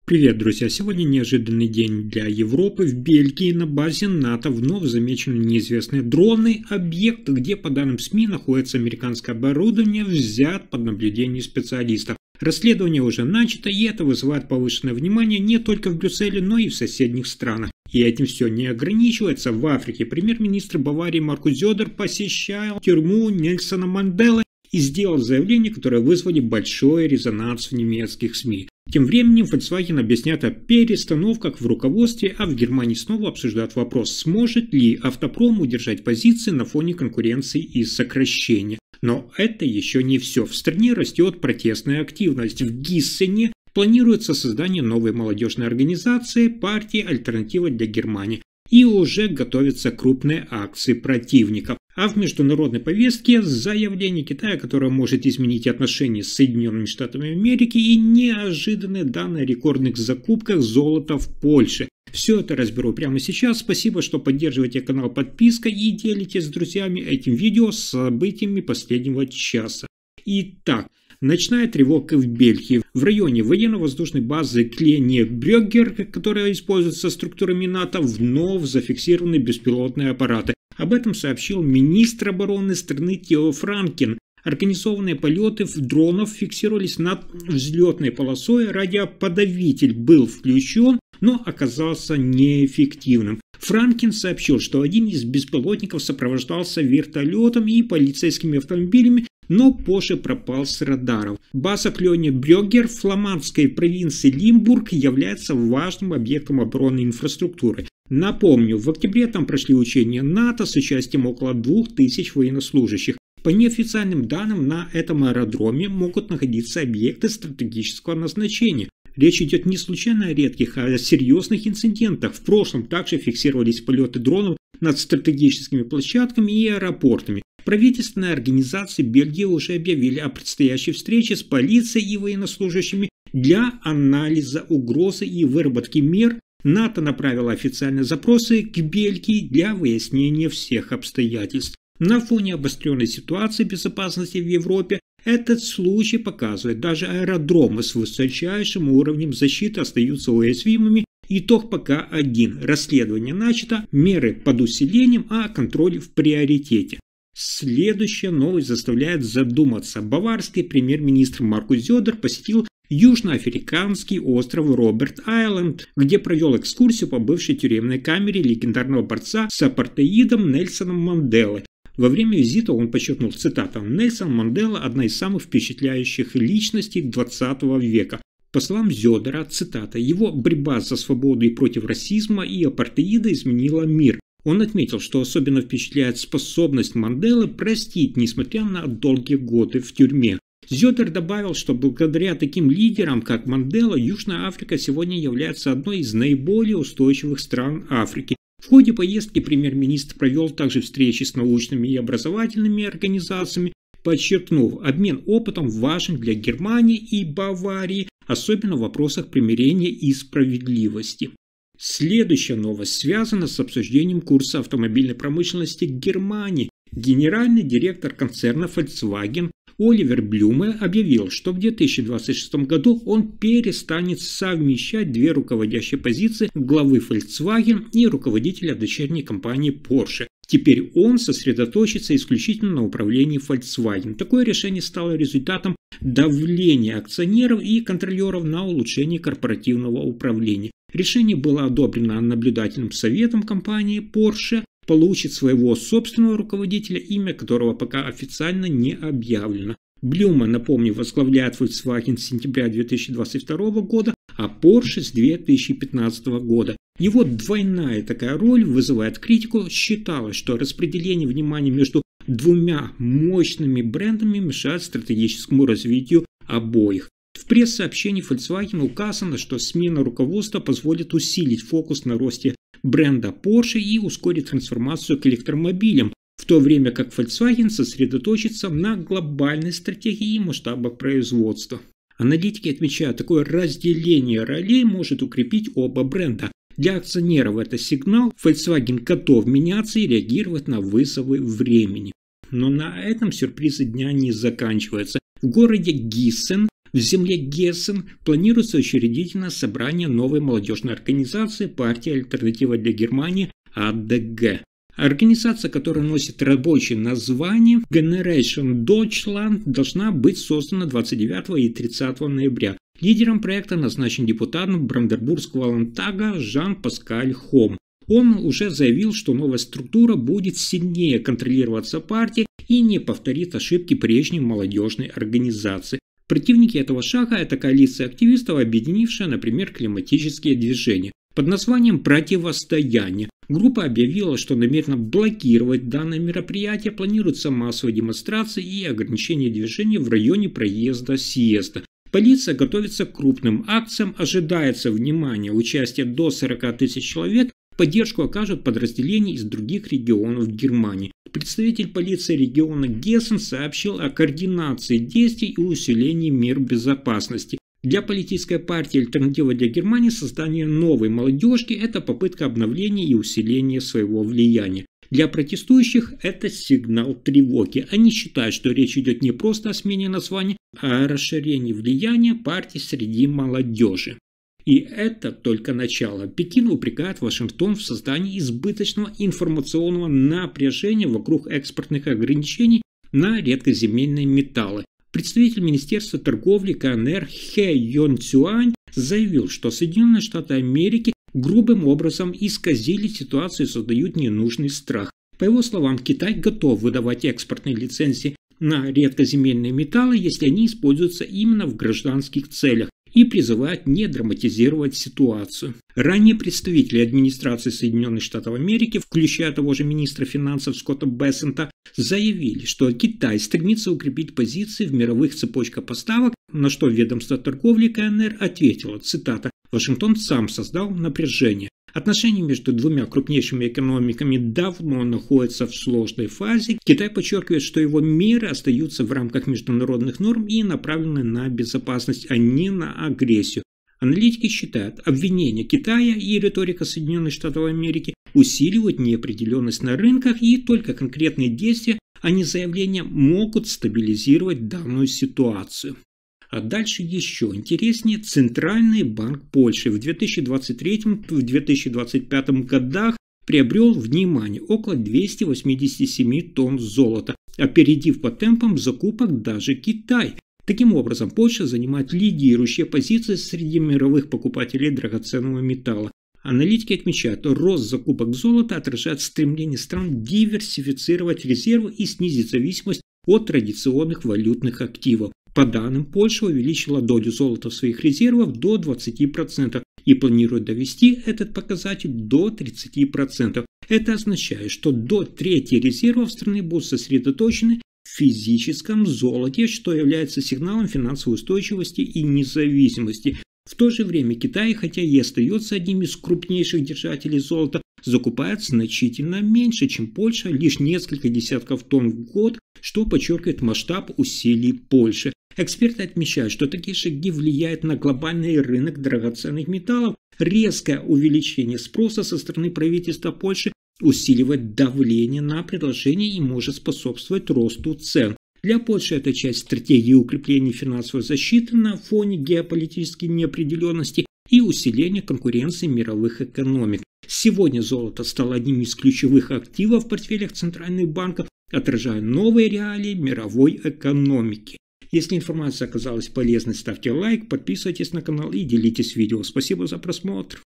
Привет, друзья! Сегодня неожиданный день для Европы. В Бельгии на базе НАТО вновь замечены неизвестные дроны. Объект, где, по данным СМИ, находится американское оборудование, взят под наблюдение специалистов. Расследование уже начато, и это вызывает повышенное внимание не только в Брюсселе, но и в соседних странах. И этим все не ограничивается. В Африке премьер-министр Баварии Маркус Зёдер посещал тюрьму Нельсона Манделы и сделал заявление, которое вызвало большой резонанс в немецких СМИ. Тем временем Volkswagen объясняет о перестановках в руководстве, а в Германии снова обсуждают вопрос, сможет ли автопром удержать позиции на фоне конкуренции и сокращения. Но это еще не все. В стране растет протестная активность. В Гиссене планируется создание новой молодежной организации партии «Альтернатива для Германии». И уже готовятся крупные акции противников. А в международной повестке заявление Китая, которое может изменить отношения с Соединенными Штатами Америки, и неожиданные данные о рекордных закупках золота в Польше. Все это разберу прямо сейчас. Спасибо, что поддерживаете канал подпиской и делитесь с друзьями этим видео с событиями последнего часа. Итак, ночная тревога в Бельгии. В районе военно-воздушной базы Кленебрёгер, которая используется структурами НАТО, вновь зафиксированы беспилотные аппараты. Об этом сообщил министр обороны страны Тео Франкен. Организованные полеты дронов фиксировались над взлетной полосой, радиоподавитель был включен, но оказался неэффективным. Франкен сообщил, что один из беспилотников сопровождался вертолетом и полицейскими автомобилями, но позже пропал с радаров. База Кленебрёгер в фламандской провинции Лимбург является важным объектом оборонной инфраструктуры. Напомню, в октябре там прошли учения НАТО с участием около 2000 военнослужащих. По неофициальным данным, на этом аэродроме могут находиться объекты стратегического назначения. Речь идет не случайно о редких, а о серьезных инцидентах. В прошлом также фиксировались полеты дронов над стратегическими площадками и аэропортами. Правительственные организации Бельгии уже объявили о предстоящей встрече с полицией и военнослужащими для анализа угрозы и выработки мер. НАТО направило официальные запросы к Бельгии для выяснения всех обстоятельств. На фоне обостренной ситуации безопасности в Европе этот случай показывает, даже аэродромы с высочайшим уровнем защиты остаются уязвимыми. Итог пока один. Расследование начато, меры под усилением, а контроль в приоритете. Следующая новость заставляет задуматься. Баварский премьер-министр Маркус Зёдер посетил южноафриканский остров Робберт-Айленд, где провел экскурсию по бывшей тюремной камере легендарного борца с апартеидом Нельсоном Манделы. Во время визита он подчеркнул, цитата, «Нельсон Мандела – одна из самых впечатляющих личностей 20 века». По словам Зёдера, цитата, «его борьба за свободу и против расизма и апартеида изменила мир». Он отметил, что особенно впечатляет способность Манделы простить, несмотря на долгие годы в тюрьме. Зёдер добавил, что благодаря таким лидерам, как Мандела, Южная Африка сегодня является одной из наиболее устойчивых стран Африки. В ходе поездки премьер-министр провел также встречи с научными и образовательными организациями, подчеркнув, обмен опытом важен для Германии и Баварии, особенно в вопросах примирения и справедливости. Следующая новость связана с обсуждением курса автомобильной промышленности Германии. Генеральный директор концерна Volkswagen Оливер Блюме объявил, что в 2026 году он перестанет совмещать две руководящие позиции главы Volkswagen и руководителя дочерней компании Porsche. Теперь он сосредоточится исключительно на управлении Volkswagen. Такое решение стало результатом давления акционеров и контролеров на улучшение корпоративного управления. Решение было одобрено наблюдательным советом компании Porsche, получит своего собственного руководителя, имя которого пока официально не объявлено. Блюме, напомню, возглавляет Volkswagen с сентября 2022 года, а Porsche с 2015 года. Его двойная такая роль вызывает критику. Считалось, что распределение внимания между двумя мощными брендами мешает стратегическому развитию обоих. В пресс-сообщении Volkswagen указано, что смена руководства позволит усилить фокус на росте бренда Porsche и ускорить трансформацию к электромобилям, в то время как Volkswagen сосредоточится на глобальной стратегии и масштабах производства. Аналитики отмечают, такое разделение ролей может укрепить оба бренда. Для акционеров это сигнал, Volkswagen готов меняться и реагировать на вызовы времени. Но на этом сюрпризы дня не заканчиваются. В городе Гиссен В земле Гессен планируется учредительное собрание новой молодежной организации партии «Альтернатива для Германии» АДГ. Организация, которая носит рабочее название Generation Deutschland, должна быть создана 29 и 30 ноября. Лидером проекта назначен депутат Бранденбургского Ландтага Жан-Паскаль Хом. Он уже заявил, что новая структура будет сильнее контролироваться партией и не повторит ошибки прежней молодежной организации. Противники этого шага – это коалиция активистов, объединившая, например, климатические движения. Под названием «Противостояние» группа объявила, что намерена блокировать данное мероприятие, планируются массовые демонстрации и ограничение движения в районе проезда-съезда. Полиция готовится к крупным акциям, ожидается внимание, участие до 40 тысяч человек, поддержку окажут подразделения из других регионов Германии. Представитель полиции региона Гессен сообщил о координации действий и усилении мер безопасности. Для политической партии «Альтернатива для Германии» создание новой молодежки – это попытка обновления и усиления своего влияния. Для протестующих это сигнал тревоги. Они считают, что речь идет не просто о смене названия, а о расширении влияния партии среди молодежи. И это только начало. Пекин упрекает Вашингтон в создании избыточного информационного напряжения вокруг экспортных ограничений на редкоземельные металлы. Представитель Министерства торговли КНР Хэ Йон Цюань заявил, что Соединенные Штаты Америки грубым образом исказили ситуацию и создают ненужный страх. По его словам, Китай готов выдавать экспортные лицензии на редкоземельные металлы, если они используются именно в гражданских целях, и призывает не драматизировать ситуацию. Ранее представители администрации Соединенных Штатов Америки, включая того же министра финансов Скотта Бессента, заявили, что Китай стремится укрепить позиции в мировых цепочках поставок, на что ведомство торговли КНР ответило, цитата, «Вашингтон сам создал напряжение. Отношения между двумя крупнейшими экономиками давно находятся в сложной фазе. Китай подчеркивает, что его меры остаются в рамках международных норм и направлены на безопасность, а не на агрессию. Аналитики считают, обвинения Китая и риторика Соединенных Штатов Америки усиливают неопределенность на рынках, и только конкретные действия, а не заявления, могут стабилизировать данную ситуацию. А дальше еще интереснее. Центральный банк Польши в 2023-2025 годах приобрел, внимание, около 287 тонн золота, опередив по темпам закупок даже Китай. Таким образом, Польша занимает лидирующие позиции среди мировых покупателей драгоценного металла. Аналитики отмечают, что рост закупок золота отражает стремление стран диверсифицировать резервы и снизить зависимость от традиционных валютных активов. По данным, Польша увеличила долю золота в своих резервах до 20% и планирует довести этот показатель до 30%. Это означает, что до трети резервов страны будут сосредоточены в физическом золоте, что является сигналом финансовой устойчивости и независимости. В то же время Китай, хотя и остается одним из крупнейших держателей золота, закупает значительно меньше, чем Польша, лишь несколько десятков тонн в год, что подчеркивает масштаб усилий Польши. Эксперты отмечают, что такие шаги влияют на глобальный рынок драгоценных металлов. Резкое увеличение спроса со стороны правительства Польши усиливает давление на предложение и может способствовать росту цен. Для Польши это часть стратегии укрепления финансовой защиты на фоне геополитической неопределенности и усиления конкуренции мировых экономик. Сегодня золото стало одним из ключевых активов в портфелях центральных банков, отражая новые реалии мировой экономики. Если информация оказалась полезной, ставьте лайк, подписывайтесь на канал и делитесь видео. Спасибо за просмотр.